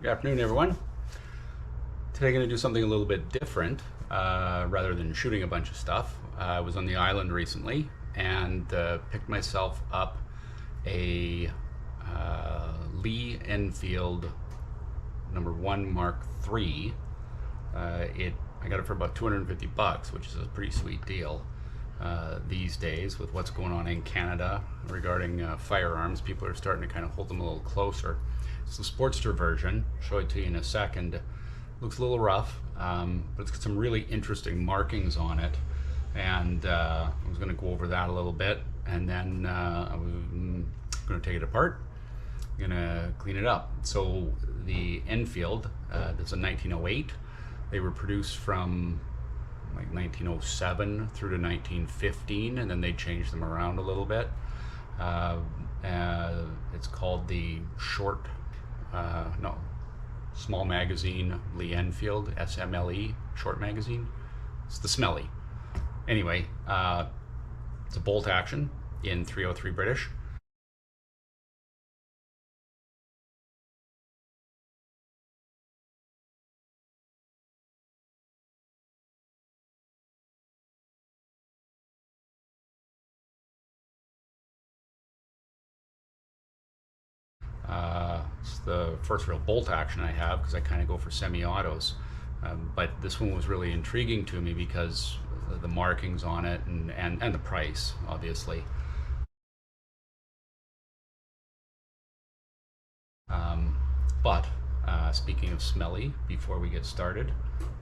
Good afternoon, everyone. Today I'm going to do something a little bit different. Rather than shooting a bunch of stuff, I was on the island recently and picked myself up a Lee-Enfield #1 Mark III. I got it for about 250 bucks, which is a pretty sweet deal. These days, with what's going on in Canada regarding firearms, people are starting to kind of hold them a little closer. It's the Sportster version. I'll show it to you in a second. Looks a little rough, but it's got some really interesting markings on it, and I was going to go over that a little bit, and then I'm going to take it apart. I'm going to clean it up. So the Enfield, that's a 1908. They were produced from like 1907 through to 1915, and then they changed them around a little bit. It's called the small magazine lee-enfield, SMLE, short magazine. It's the SMLE. Anyway, it's a bolt action in 303 British. It's the first real bolt action I have because I kind of go for semi-autos. But this one was really intriguing to me because the markings on it and the price, obviously. But speaking of smelly, before we get started,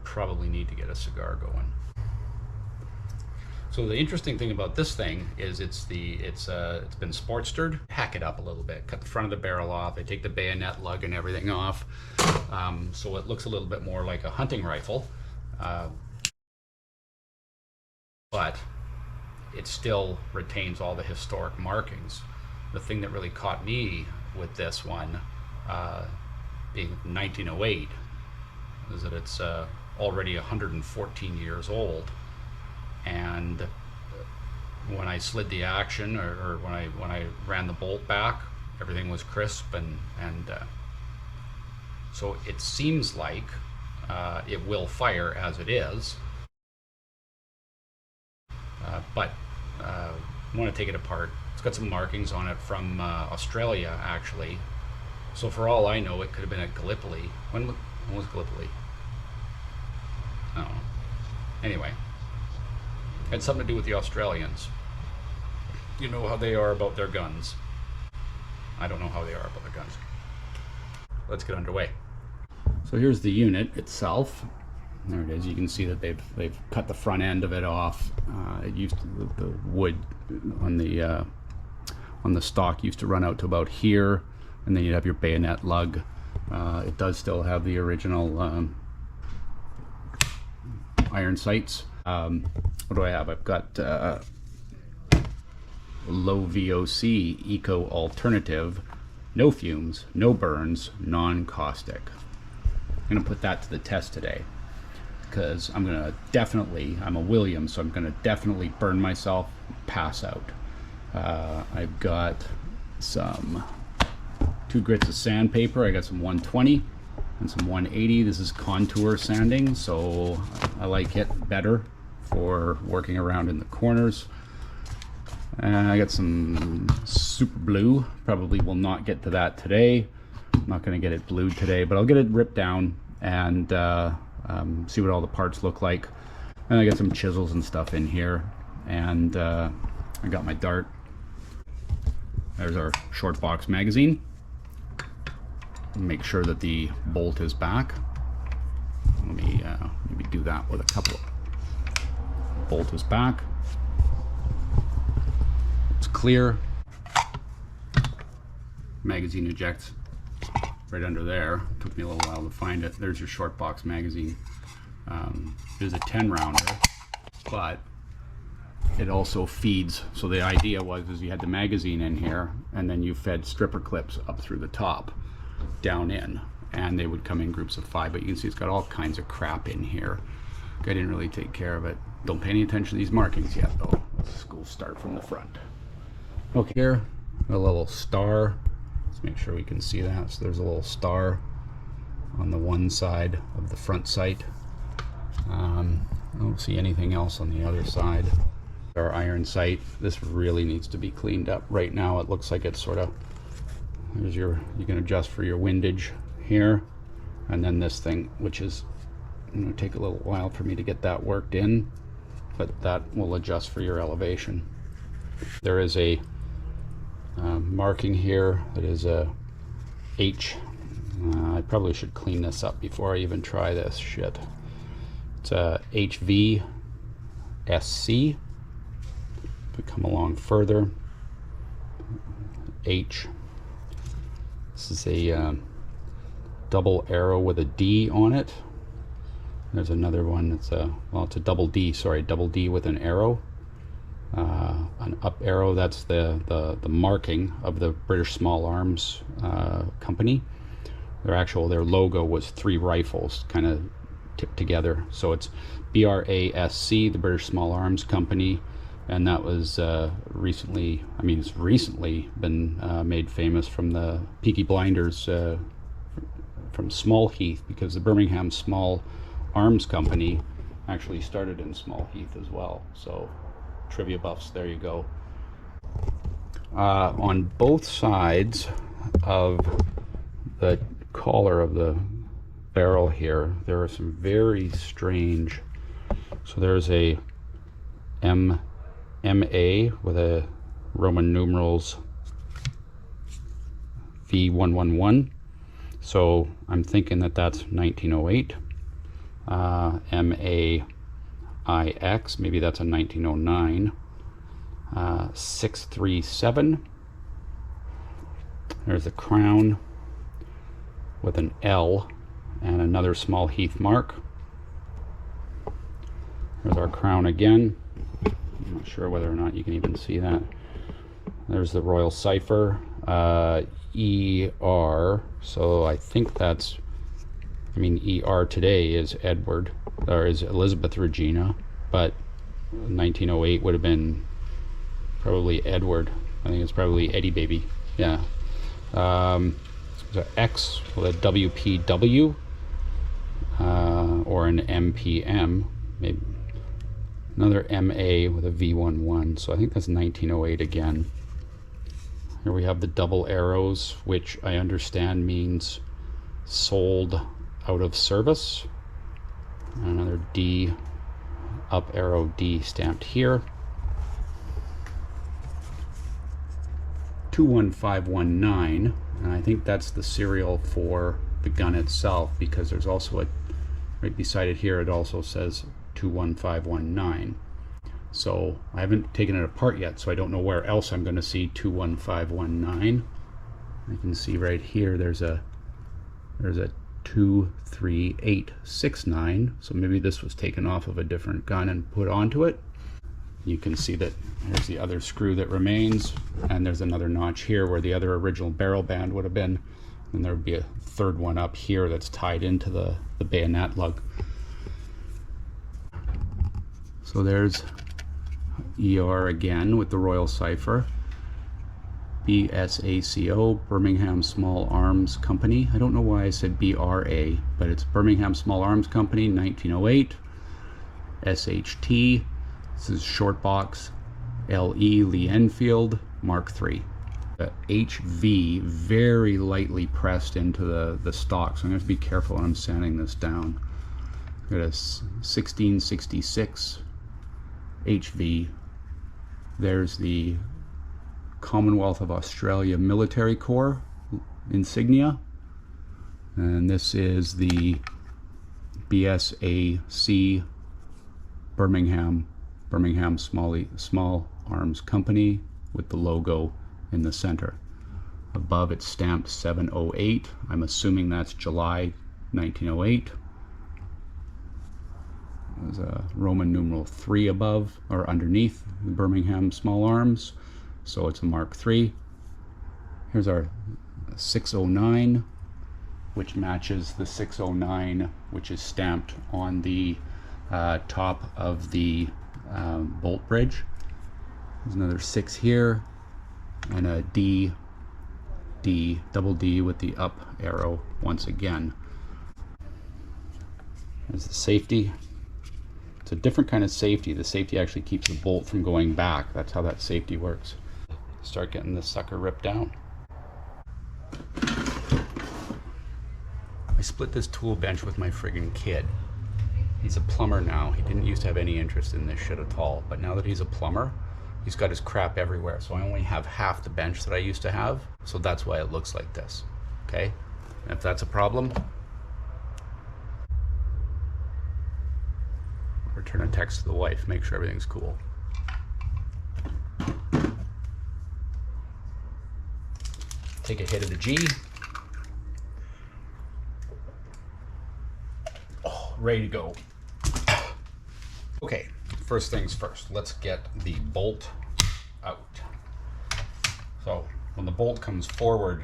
probably need to get a cigar going. So the interesting thing about this thing is it's been sportstered. Hack it up a little bit, cut the front of the barrel off. I take the bayonet lug and everything off, so it looks a little bit more like a hunting rifle, but it still retains all the historic markings. The thing that really caught me with this one, being 1908, is that it's already 114 years old. And when I slid the action, or when I ran the bolt back, everything was crisp, and so it seems like it will fire as it is. But I want to take it apart. It's got some markings on it from Australia, actually. So for all I know, it could have been at Gallipoli. When was Gallipoli? I don't know. Anyway. Had something to do with the Australians. You know how they are about their guns. I don't know how they are about their guns. Let's get underway. So here's the unit itself. There it is. You can see that they've cut the front end of it off. It used to, the wood on the stock used to run out to about here, and then you'd have your bayonet lug. It does still have the original iron sights. What do I have? I've got low VOC eco alternative, no fumes, no burns, non-caustic. I'm gonna put that to the test today because I'm a Williams, so I'm gonna definitely burn myself, pass out. I've got some 2 grits of sandpaper. I got some 120 and some 180. This is contour sanding, so I like it better for working around in the corners. I got some super blue. Probably will not get to that today. I'm not going to get it blued today, but I'll get it ripped down and see what all the parts look like. And I got some chisels and stuff in here, and I got my dart. There's our short box magazine. Make sure that the bolt is back. Let me maybe do that with a couple. Bolt is back. It's clear. Magazine ejects right under there. Took me a little while to find it. There's your short box magazine. It is a 10 rounder, but it also feeds. So the idea was you had the magazine in here, and then you fed stripper clips up through the top, down in, and they would come in groups of 5. But you can see it's got all kinds of crap in here. I didn't really take care of it. Don't pay any attention to these markings yet, though. Let's go start from the front. Okay, here, a little star. Let's make sure we can see that. So there's a little star on the one side of the front sight. I don't see anything else on the other side. Our iron sight, this really needs to be cleaned up. Right now it looks like it's sort of, there's your, you can adjust for your windage here, and then this thing, which is going to take a little while for me to get that worked in, but that will adjust for your elevation. There is a marking here that is a H. I probably should clean this up before I even try this shit. It's a HVSC. If we come along further, H. This is a double arrow with a D on it. There's another one that's a, well, it's a double D, sorry, double D with an arrow. An up arrow, that's the marking of the British Small Arms Company. Their logo was 3 rifles kind of tipped together. So it's BRASC, the British Small Arms Company, and that was recently, I mean, it's recently been made famous from the Peaky Blinders from Small Heath, because the Birmingham Small Arms Company actually started in Small Heath as well. So trivia buffs, there you go. On both sides of the collar of the barrel here, there are some very strange, so there's a MA with a Roman numerals V111, so I'm thinking that that's 1908. MAIX, maybe that's a 1909. 637. There's a crown with an L and another Small Heath mark. There's our crown again. I'm not sure whether or not you can even see that. There's the Royal Cipher, ER, so I think that's, I mean, ER today is Edward, or is Elizabeth Regina, but 1908 would have been probably Edward. I think it's probably Eddie Baby, yeah. So X with a WPW, or an MPM, maybe another MA with a V11, so I think that's 1908 again. Here we have the double arrows, which I understand means sold out of service. Another D, up arrow D stamped here. 21519, and I think that's the serial for the gun itself, because there's also a, right beside it here, it also says 21519. So I haven't taken it apart yet, so I don't know where else I'm going to see 21519. I can see right here there's a 23869, so maybe this was taken off of a different gun and put onto it. You can see that here's the other screw that remains, and there's another notch here where the other original barrel band would have been, and there would be a third one up here that's tied into the bayonet lug. So there's ER again with the Royal Cipher. BSACO, Birmingham Small Arms Company. I don't know why I said BRA, but it's Birmingham Small Arms Company, 1908. SHT, this is short box. LE, Lee-Enfield, Mark III. The HV very lightly pressed into the stock, so I'm going to have to be careful when I'm sanding this down. Got a 1666 HV. There's the Commonwealth of Australia Military Corps insignia, and this is the BSAC Birmingham Small Arms Company with the logo in the center. Above it's stamped 708. I'm assuming that's July 1908. There's a Roman numeral 3 above or underneath the Birmingham Small Arms, so it's a Mark III. Here's our 609, which matches the 609 which is stamped on the top of the bolt bridge. There's another 6 here, and a D, double D with the up arrow once again. There's the safety. It's a different kind of safety. The safety actually keeps the bolt from going back. That's how that safety works. Start getting this sucker ripped down. I split this tool bench with my friggin' kid. He's a plumber now. He didn't used to have any interest in this shit at all, but now that he's a plumber, he's got his crap everywhere. So I only have half the bench that I used to have, so that's why it looks like this, okay? And if that's a problem, return a text to the wife, make sure everything's cool. Take a hit of the G. Oh, ready to go. Okay, first things first, let's get the bolt out. So when the bolt comes forward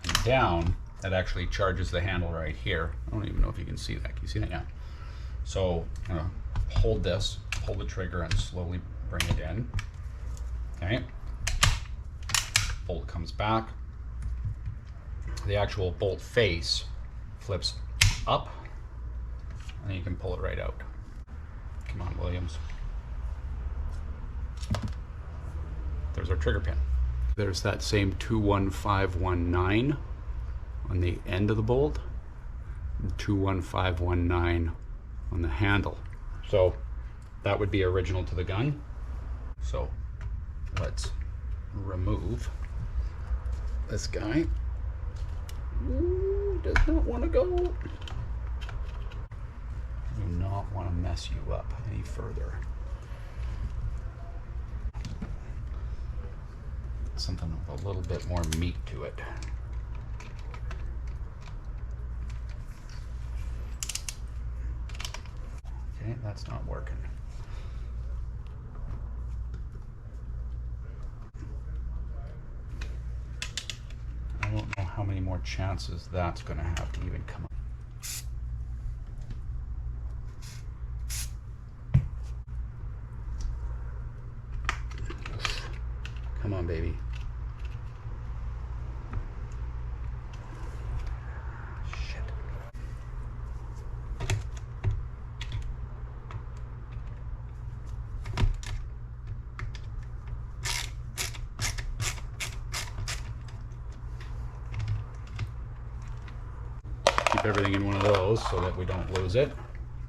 and down, that actually charges the handle right here. I don't even know if you can see that. Can you see that? Yeah. So I'm gonna hold this, pull the trigger and slowly bring it in. Okay. Bolt comes back. The actual bolt face flips up and then you can pull it right out. Come on, Williams. There's our trigger pin. There's that same 21519 on the end of the bolt, and 21519 on the handle. So that would be original to the gun. So let's remove this guy. Ooh, does not want to go. Do not want to mess you up any further. Something with a little bit more meat to it. Okay, that's not working. I don't know how many more chances that's going to have to even come up. Come on, baby. Shit. Keep everything in one of those so that we don't lose it.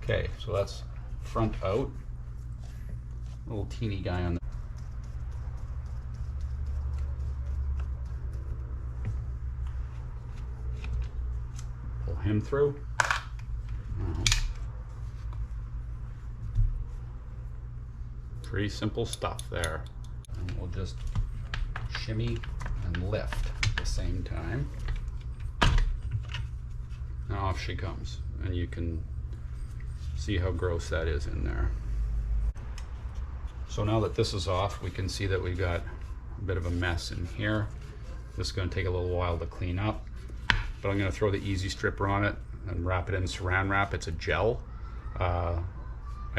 Okay, so that's front out. Little teeny guy on the him through. Pretty simple stuff there. And we'll just shimmy and lift at the same time. Now off she comes, and you can see how gross that is in there. So now that this is off, we can see that we've got a bit of a mess in here. This is going to take a little while to clean up. But I'm going to throw the easy stripper on it and wrap it in saran wrap. It's a gel. I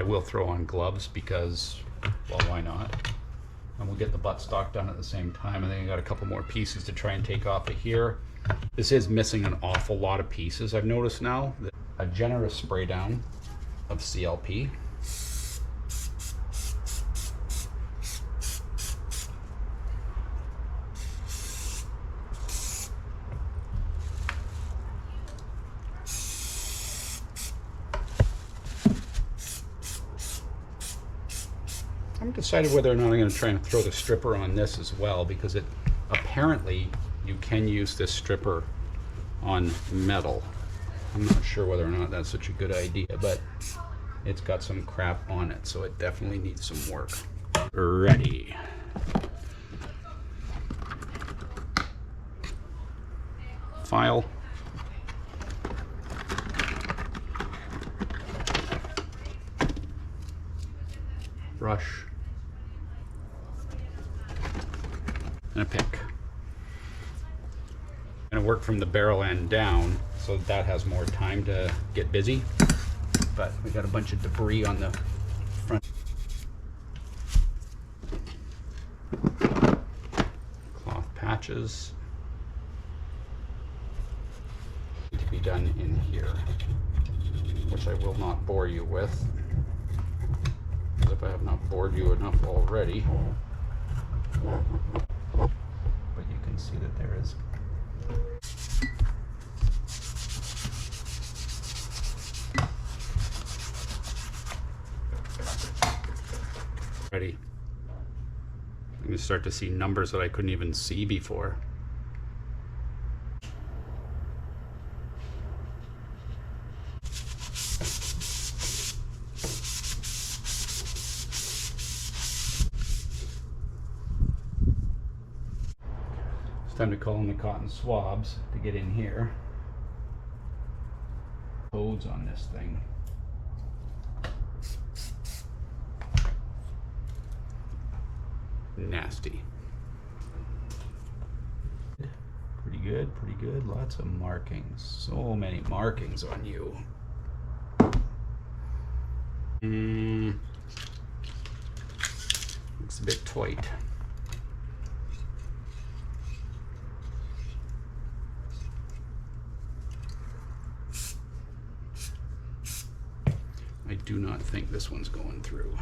will throw on gloves because, well, why not? And we'll get the buttstock done at the same time. And then I got a couple more pieces to try and take off of here. This is missing an awful lot of pieces, I've noticed now. A generous spray down of CLP. I'm decided whether or not I'm going to try and throw the stripper on this as well, because it apparently you can use this stripper on metal. I'm not sure whether or not that's such a good idea, but it's got some crap on it, so it definitely needs some work. Ready. File. Brush. And a pick. I'm going to work from the barrel end down so that has more time to get busy, but we got a bunch of debris on the front. Cloth patches need to be done in here. which I will not bore you with, as if I have not bored you enough already. But you can see that there is ready. I'm going to start to see numbers that I couldn't even see before. It's time to call in the cotton swabs to get in here. Codes on this thing. Nasty. Pretty good, pretty good. Lots of markings. So many markings on you. Looks a bit tight. I do not think this one's going through.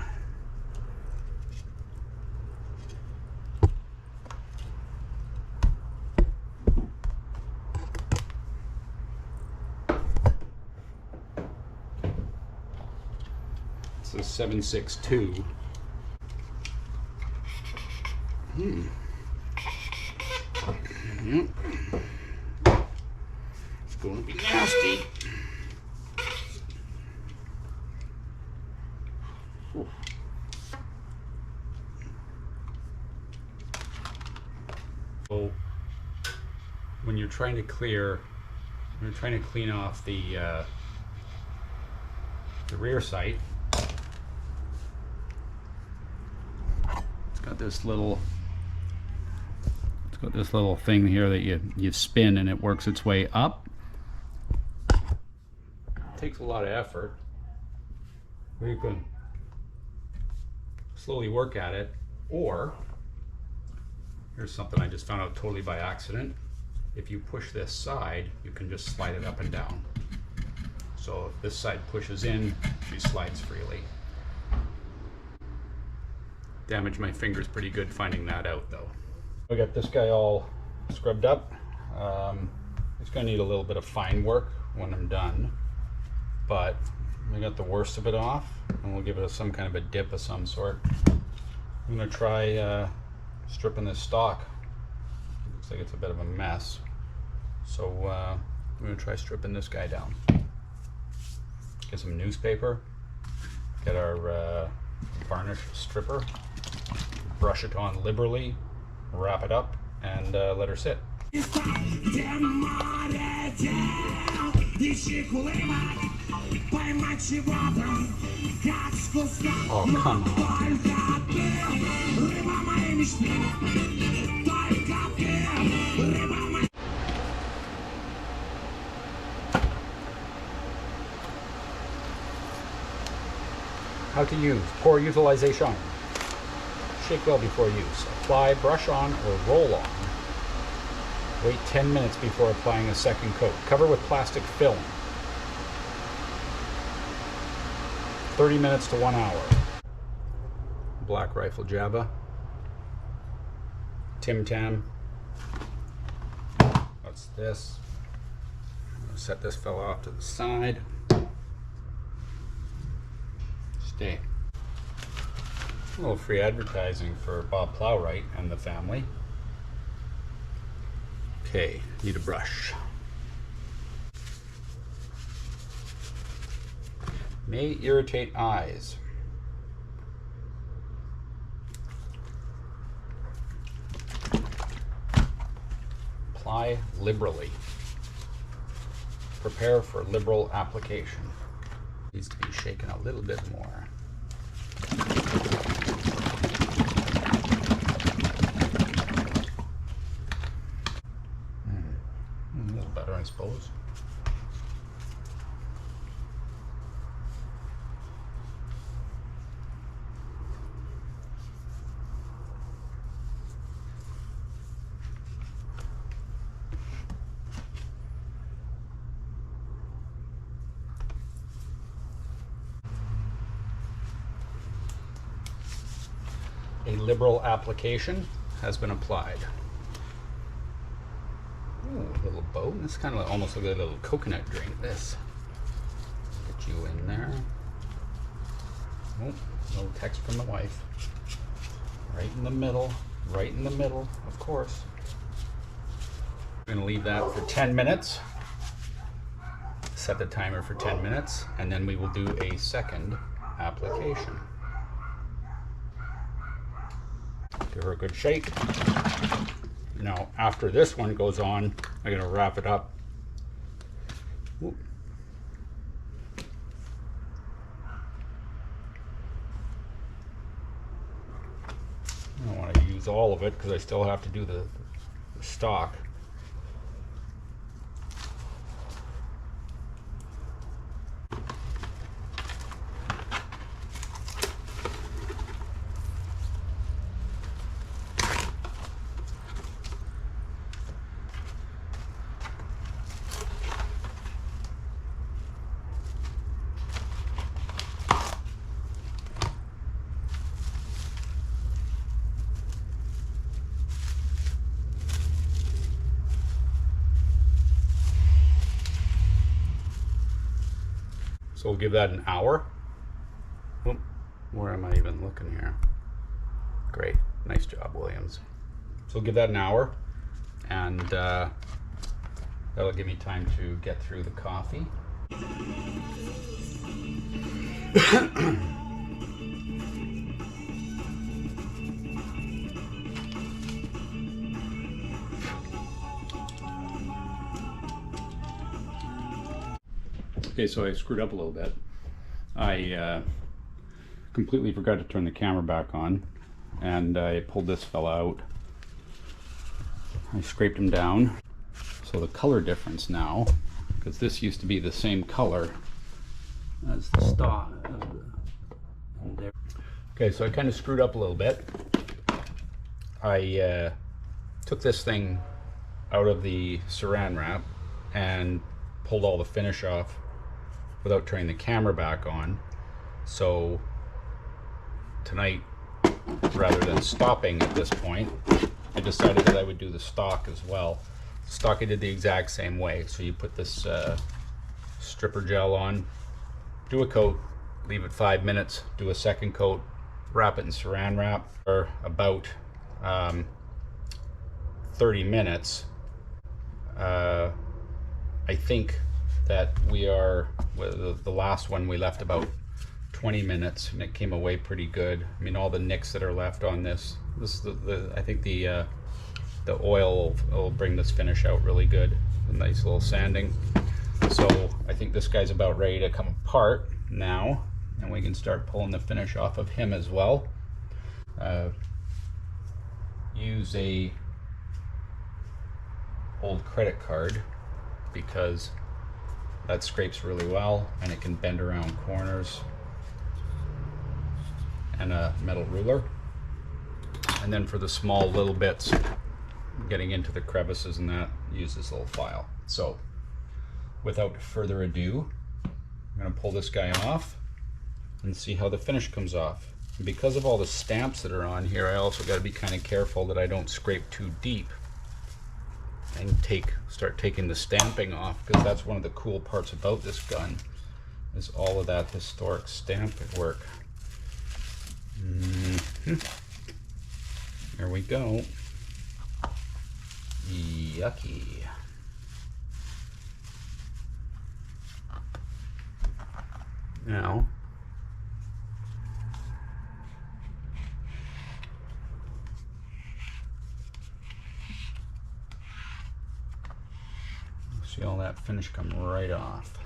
It's a 762. Yep. It's going to be nasty. So when you're trying to clean off the rear sight, it's got this little thing here that you spin and it works its way up. It takes a lot of effort. You can slowly work at it, or here's something I just found out totally by accident. If you push this side, you can just slide it up and down. So if this side pushes in, she slides freely. Damaged my fingers pretty good finding that out though. I got this guy all scrubbed up. It's gonna need a little bit of fine work when I'm done, but we got the worst of it off, and we'll give it some kind of a dip of some sort. I'm gonna try stripping this stock. Looks like it's a bit of a mess. So I'm gonna try stripping this guy down. Get some newspaper, get our varnish stripper, brush it on liberally, wrap it up, and let her sit. Oh, come on. How to use pour utilization. Shake well before use. Apply, brush on, or roll on. Wait 10 minutes before applying a second coat. Cover with plastic film. 30 minutes to 1 hour. Black Rifle Jabba. Tim Tam. What's this? I'm gonna set this fella off to the side. Stay. A little free advertising for Bob Plowright and the family. Okay, need a brush. May irritate eyes. Apply liberally. Prepare for liberal application. Needs to be shaken a little bit more. A little better, I suppose. A liberal application has been applied. Ooh, a little boat. This kind of almost looks like a little coconut drink. This. Get you in there. Oh, little text from the wife. Right in the middle. Right in the middle, of course. I'm gonna leave that for 10 minutes. Set the timer for 10 minutes, and then we will do a second application. Give her a good shake. Now, after this one goes on, I'm gonna wrap it up. Whoop. I don't want to use all of it because I still have to do the stock. So we'll give that an hour. Oh, where am I even looking here? Great, nice job, Williams. So we'll give that an hour, and that'll give me time to get through the coffee. Okay, so I screwed up a little bit. I completely forgot to turn the camera back on, and I pulled this fella out. I scraped him down. So the color difference now, because this used to be the same color as the stock. Okay, so I kind of screwed up a little bit. I took this thing out of the saran wrap and pulled all the finish off without turning the camera back on. So tonight, rather than stopping at this point, I decided that I would do the stock as well. Stock I did the exact same way. So you put this stripper gel on, do a coat, leave it 5 minutes, do a second coat, wrap it in saran wrap for about 30 minutes. I think that we are, the last one we left about 20 minutes, and it came away pretty good. I mean, all the nicks that are left on this is I think the oil will bring this finish out really good. A nice little sanding. So I think this guy's about ready to come apart now, and we can start pulling the finish off of him as well. Use a old credit card because that scrapes really well and it can bend around corners, and a metal ruler. And then for the small little bits getting into the crevices and that, use this little file. So without further ado, I'm going to pull this guy off and see how the finish comes off. And because of all the stamps that are on here, I also got to be kind of careful that I don't scrape too deep and start taking the stamping off, because that's one of the cool parts about this gun, is all of that historic stamp work. There we go. Yucky. Now, see all that finish come right off.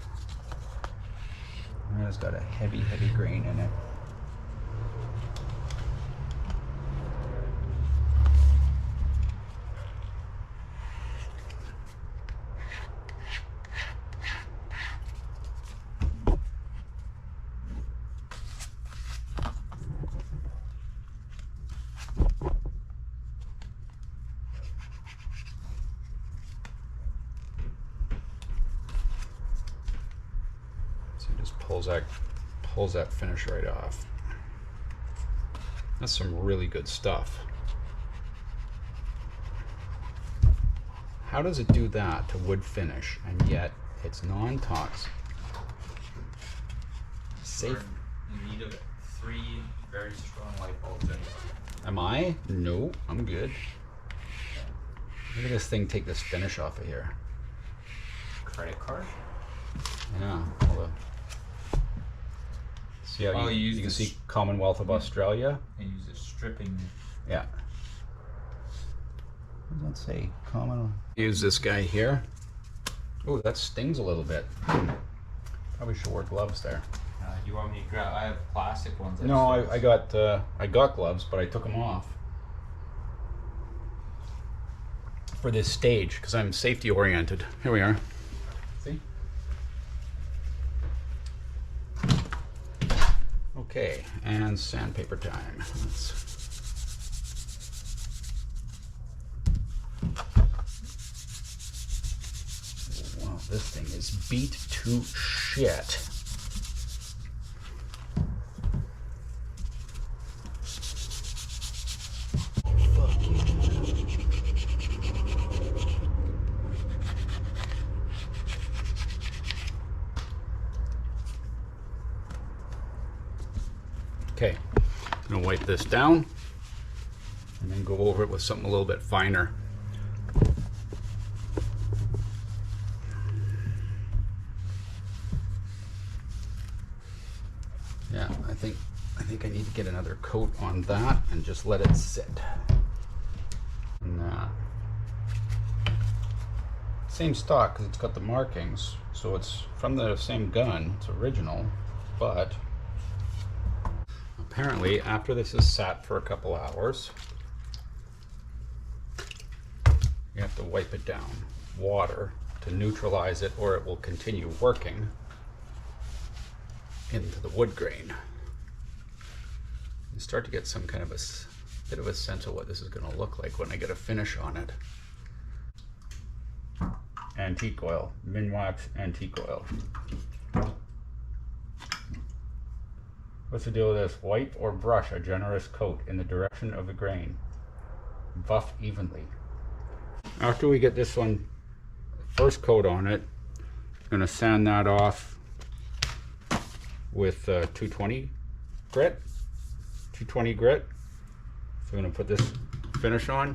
And it's got a heavy, heavy grain in it. Pulls that finish right off. That's some really good stuff. How does it do that to wood finish and yet it's non-toxic? Safe. In need of 3 very strong light bulbs anyway. Am I? No, I'm good. Look at this thing take this finish off of here. Credit card? Yeah. See how you can see Commonwealth of Australia? And use a stripping. Yeah. What does that say? Use this guy here. Oh, that stings a little bit. Probably should wear gloves there. You want me to grab? I have plastic ones. No, I got gloves, but I took them off for this stage because I'm safety oriented. Here we are. See? Okay, and sandpaper time. Wow, this thing is beat to shit. Okay, I'm gonna wipe this down and then go over it with something a little bit finer. Yeah, I think I need to get another coat on that and just let it sit. Nah. Same stock because it's got the markings, so it's from the same gun. It's original, but apparently after this is sat for a couple hours, you have to wipe it down. Water to neutralize it, or it will continue working into the wood grain. You start to get some kind of a bit of a sense of what this is going to look like when I get a finish on it. Antique oil, Minwax antique oil. What's the deal with this? Wipe or brush a generous coat in the direction of the grain. Buff evenly. After we get this one, first coat on it, I'm going to sand that off with 220 grit. 220 grit. So I'm going to put this finish on,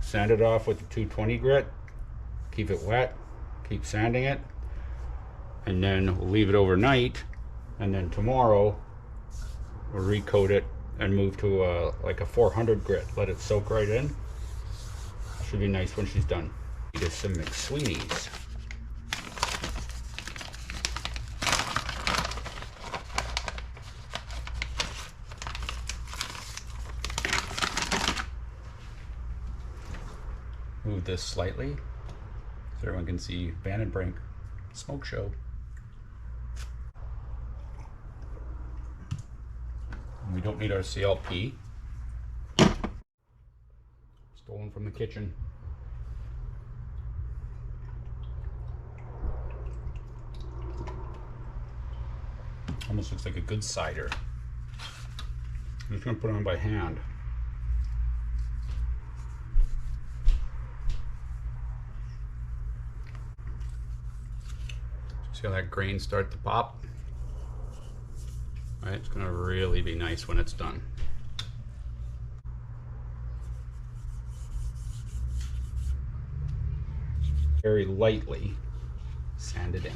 sand it off with the 220 grit, keep it wet, keep sanding it, and then we'll leave it overnight, and then tomorrow we'll recoat it and move to like a 400 grit. Let it soak right in. Should be nice when she's done. Just some McSweeney's. Move this slightly so everyone can see Van and Brink smoke show. We don't need our CLP. Stolen from the kitchen. Almost looks like a good cider. I'm just going to put it on by hand. See how that grain starts to pop? All right, it's going to really be nice when it's done. Very lightly sand it in.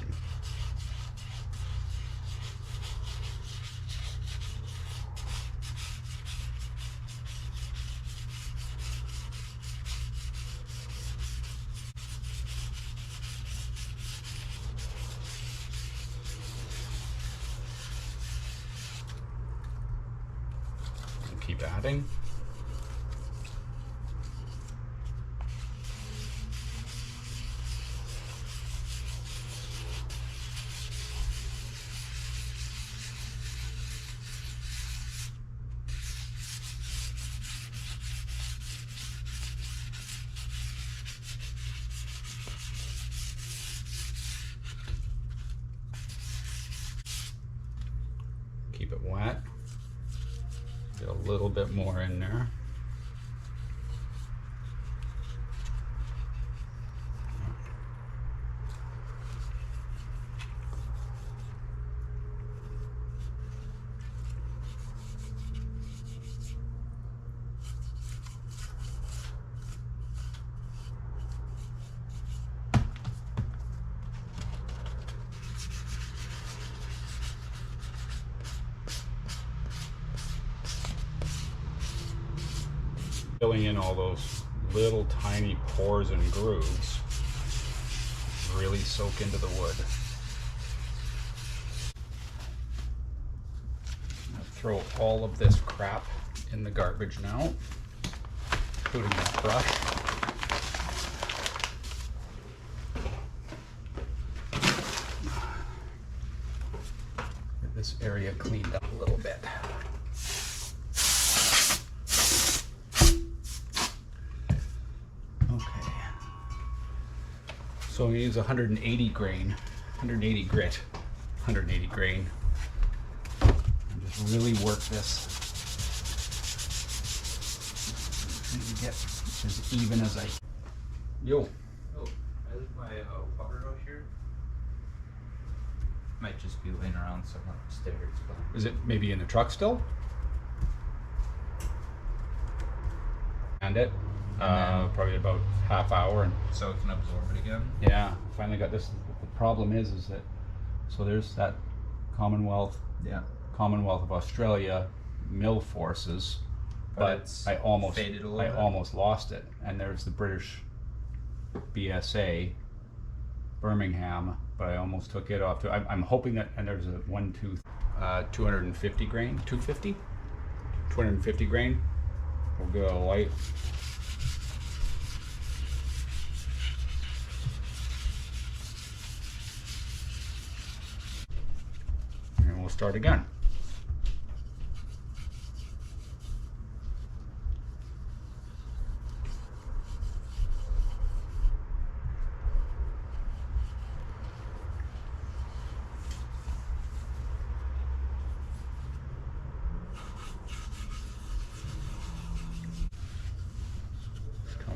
Keep adding. Keep it wet. Get a little bit more in there. Filling in all those little tiny pores and grooves really soak into the wood. I'll throw all of this crap in the garbage now, including that brush. Get this area cleaned up a little bit. So we use 180 grain, 180 grit, 180 grain, and just really work this and get as even as I. Yo. Oh, I leave my water out here. Might just be laying around somewhere upstairs. But Is it maybe in the truck still? And it. Probably about half hour, and so it can absorb it again. yeah, finally got this. The problem is that so there's that Commonwealth of Australia mill forces, but I almost faded a little bit. almost lost it. And there's the British BSA Birmingham, but I almost took it off too. I'm hoping that, and there's a 250 grain, 250 grain. We'll go light. And we'll start again.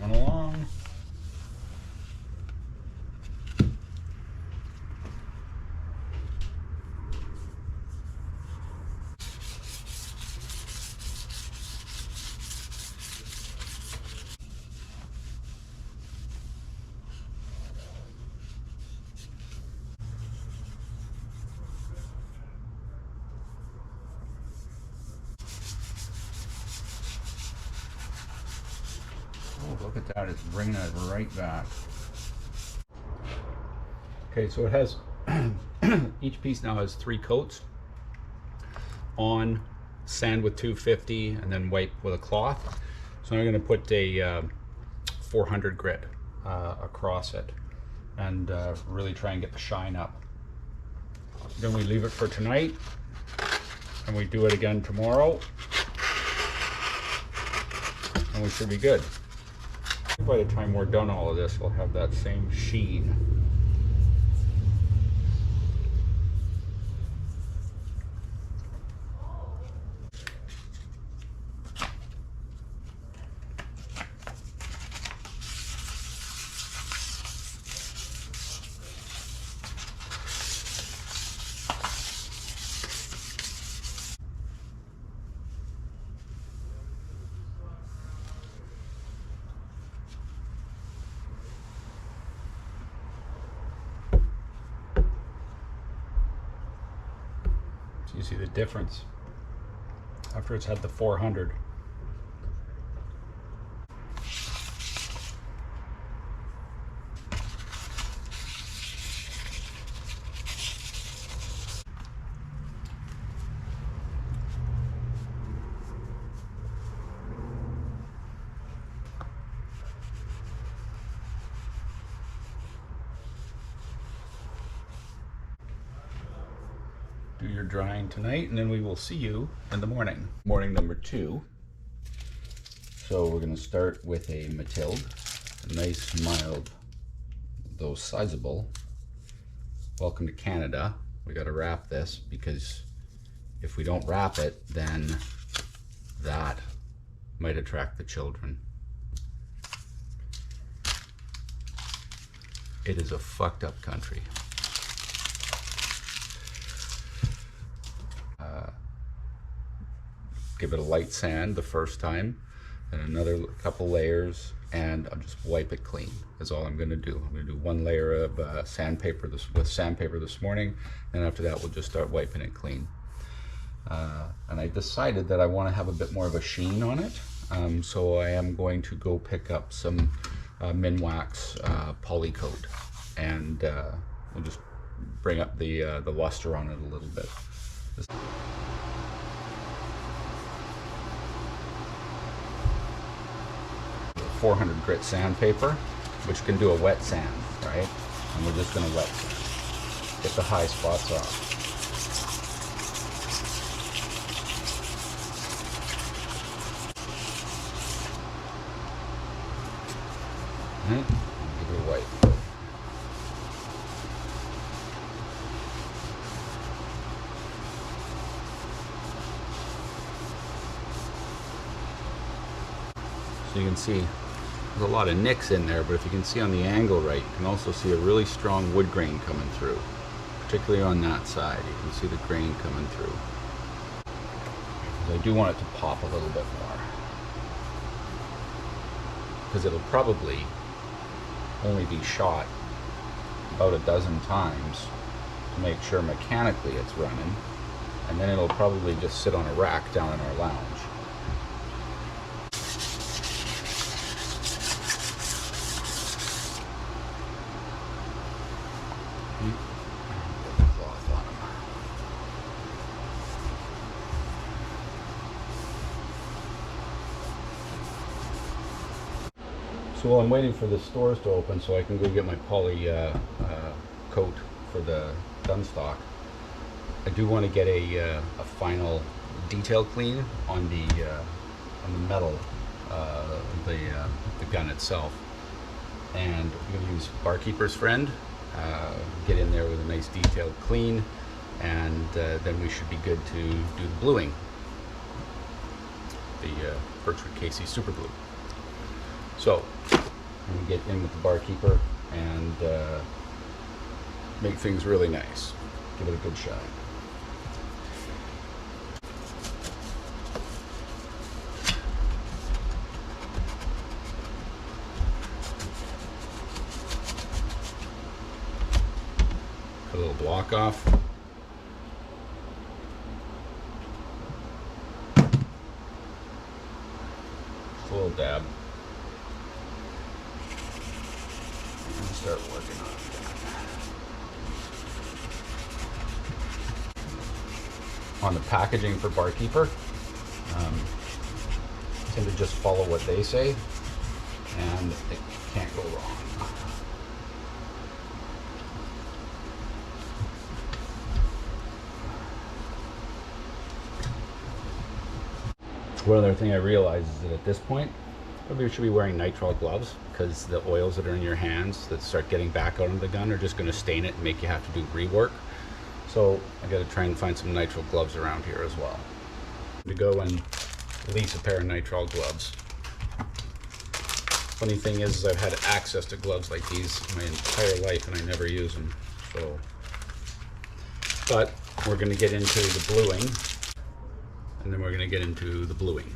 Coming along. Oh, look at that, it's bringing it right back. Okay, so it has, each piece now has 3 coats. On, sand with 250, and then wipe with a cloth. So I'm gonna put a 400 grit across it and really try and get the shine up. Then we leave it for tonight, and we do it again tomorrow, and we should be good. By the time we're done all of this, we'll have that same sheen. You see the difference after it's had the 400. Do your drying tonight, and then we will see you in the morning. Morning number 2. So we're going to start with a Mathilde, a nice, mild, though sizable. Welcome to Canada. We got to wrap this, because if we don't wrap it, then that might attract the children. It is a fucked up country. Give it a light sand the first time, and another couple layers, and I'll just wipe it clean. That's all I'm gonna do. I'm gonna do one layer of sandpaper with sandpaper this morning, and after that we'll just start wiping it clean. And I decided that I want to have a bit more of a sheen on it, so I am going to go pick up some Minwax Polycoat, and we'll just bring up the luster on it a little bit. 400 grit sandpaper, which can do a wet sand, right? And we're just going to wet sand. Get the high spots off. Give it a wipe. So you can see there's a lot of nicks in there, but if you can see on the angle right, you can also see a really strong wood grain coming through, particularly on that side. You can see the grain coming through. I do want it to pop a little bit more, because it'll probably only be shot about a dozen times to make sure mechanically it's running, and then it'll probably just sit on a rack down in our lounge. So while I'm waiting for the stores to open so I can go get my poly coat for the gun stock, I do want to get a final detail clean on the metal, the gun itself. And I'm going to use Barkeeper's Friend, get in there with a nice detailed clean, and then we should be good to do the bluing, the Birchwood Casey Super Glue. So I'm going to get in with the Barkeeper and make things really nice. Give it a good shot. Cut a little block off. Just a little dab. Start working on it. On the packaging for Barkeeper, tend to just follow what they say, and it can't go wrong. One other thing I realized is that at this point, probably should be wearing nitrile gloves, because the oils that are in your hands that start getting back out of the gun are just going to stain it and make you have to do rework. So I got to try and find some nitrile gloves around here as well. To go and lease a pair of nitrile gloves. Funny thing is I've had access to gloves like these my entire life and I never use them. So, but we're going to get into the bluing, and then we're going to get into the bluing.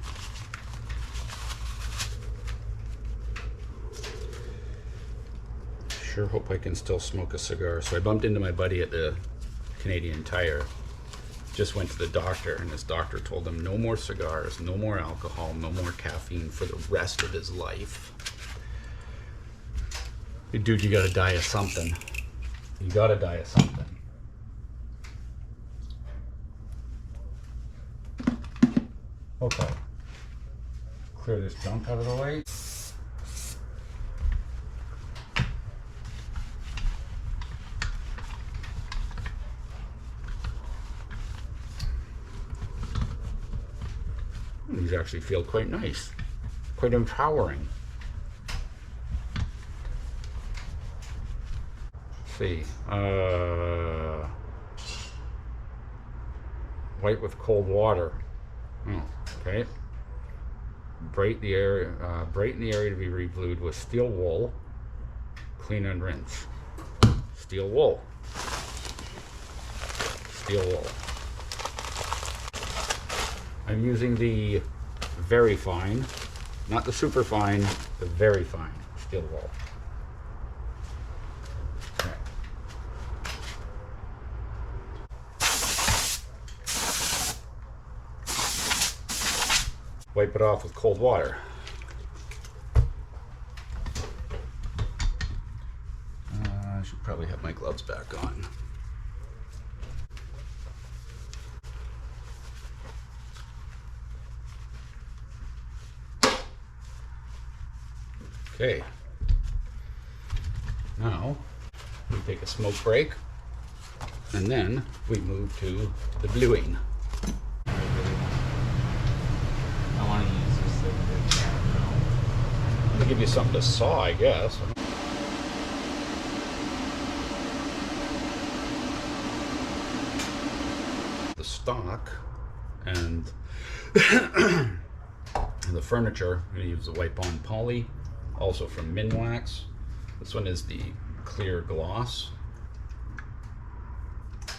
Sure hope I can still smoke a cigar. So I bumped into my buddy at the Canadian Tire. Just went to the doctor, and his doctor told him no more cigars, no more alcohol, no more caffeine for the rest of his life. Hey, dude, you gotta die of something. You gotta die of something. Okay. Clear this junk out of the way. These actually feel quite nice, quite empowering. Let's see, white with cold water. Oh, okay, Brighten the area to be reblued with steel wool. Clean and rinse. Steel wool. Steel wool. I'm using the very fine, not the super fine, the very fine steel wool. Okay. Wipe it off with cold water. I should probably have my gloves back on. Okay, now we take a smoke break and then we move to the bluing. I want to use this thing to I'm gonna give you something to saw, I guess. The stock and the furniture, I'm gonna use the Wipe On Poly. Also from Minwax. This one is the clear gloss.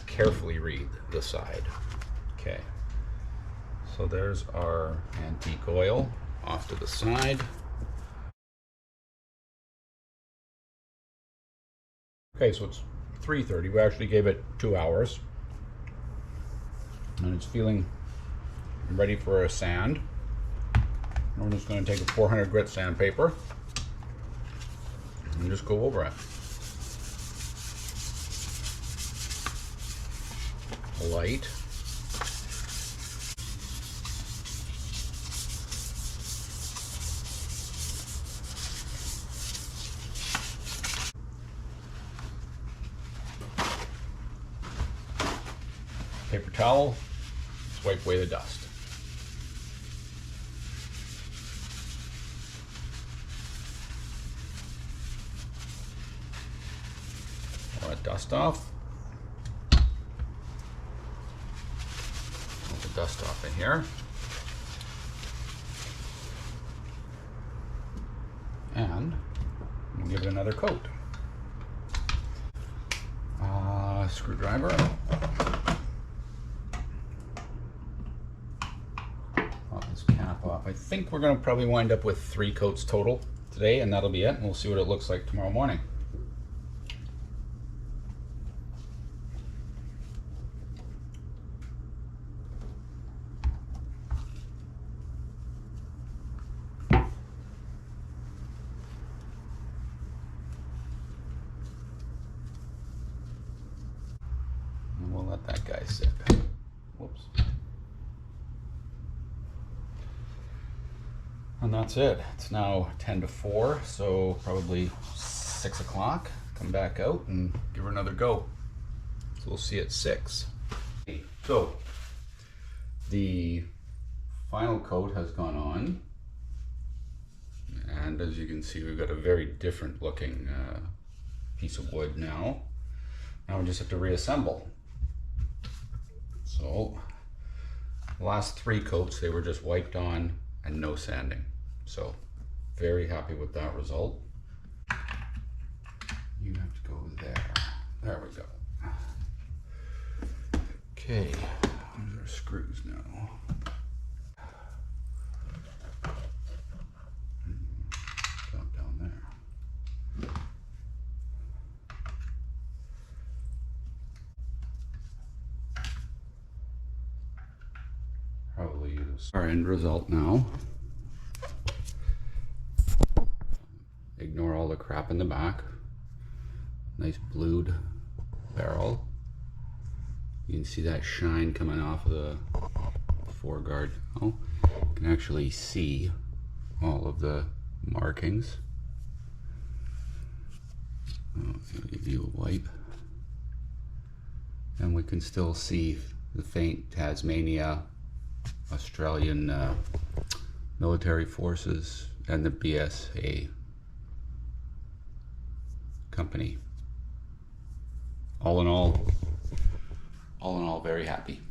Carefully read the side. Okay. So there's our antique oil off to the side. Okay, so it's 3:30. We actually gave it 2 hours. And it's feeling ready for a sand. I'm just going to take a 400 grit sandpaper and just go over it. Light. Paper towel, just wipe away the dust. All that dust off. Get the dust off in here. And we'll give it another coat. Screwdriver. Pop this cap off. I think we're going to probably wind up with 3 coats total today, and that'll be it. And we'll see what it looks like tomorrow morning. And we'll let that guy sit. Whoops. And that's it. It's now 10 to 4, so probably 6 o'clock. Come back out and give her another go. So we'll see at 6. So the final coat has gone on. And as you can see, we've got a very different looking piece of wood now. Now we just have to reassemble. So the last 3 coats, they were just wiped on and no sanding. So very happy with that result. You have to go there. There we go. Okay, there's our screws now. Drop down there. Probably use our end result now. Ignore all the crap in the back. Nice blued barrel. You can see that shine coming off of the foreguard. Oh, you can actually see all of the markings. Oh, I'll give you a wipe. And we can still see the faint Tasmania, Australian military forces, and the BSA company. All in all, very happy.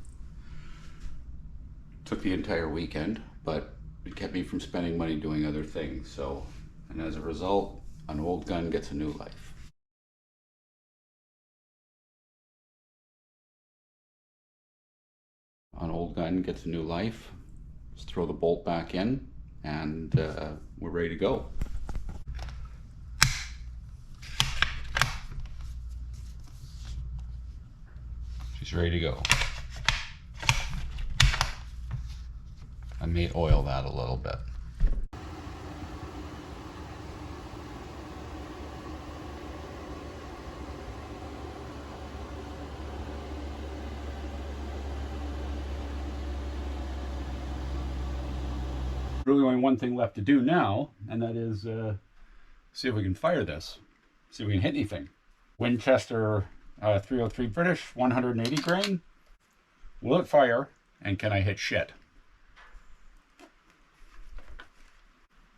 Took the entire weekend, but It kept me from spending money doing other things. So, and as a result, an old gun gets a new life. An old gun gets a new life. Just throw the bolt back in and we're ready to go. She's ready to go. I may oil that a little bit. Really only one thing left to do now, and that is see if we can fire this. See if we can hit anything. Winchester 303 British, 180 grain. Will it fire, and can I hit shit?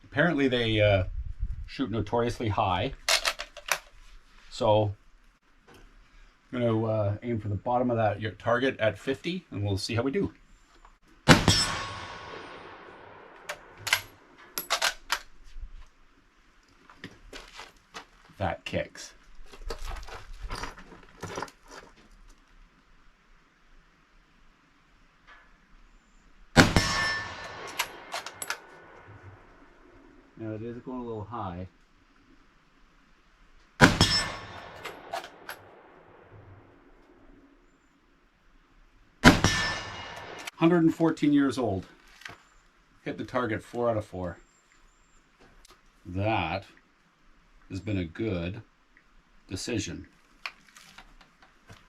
Apparently they shoot notoriously high, so I'm going to aim for the bottom of that target at 50, and we'll see how we do. That kicks. Now it is going a little high. "114 years old. Hit the target 4 out of 4. That has been a good decision.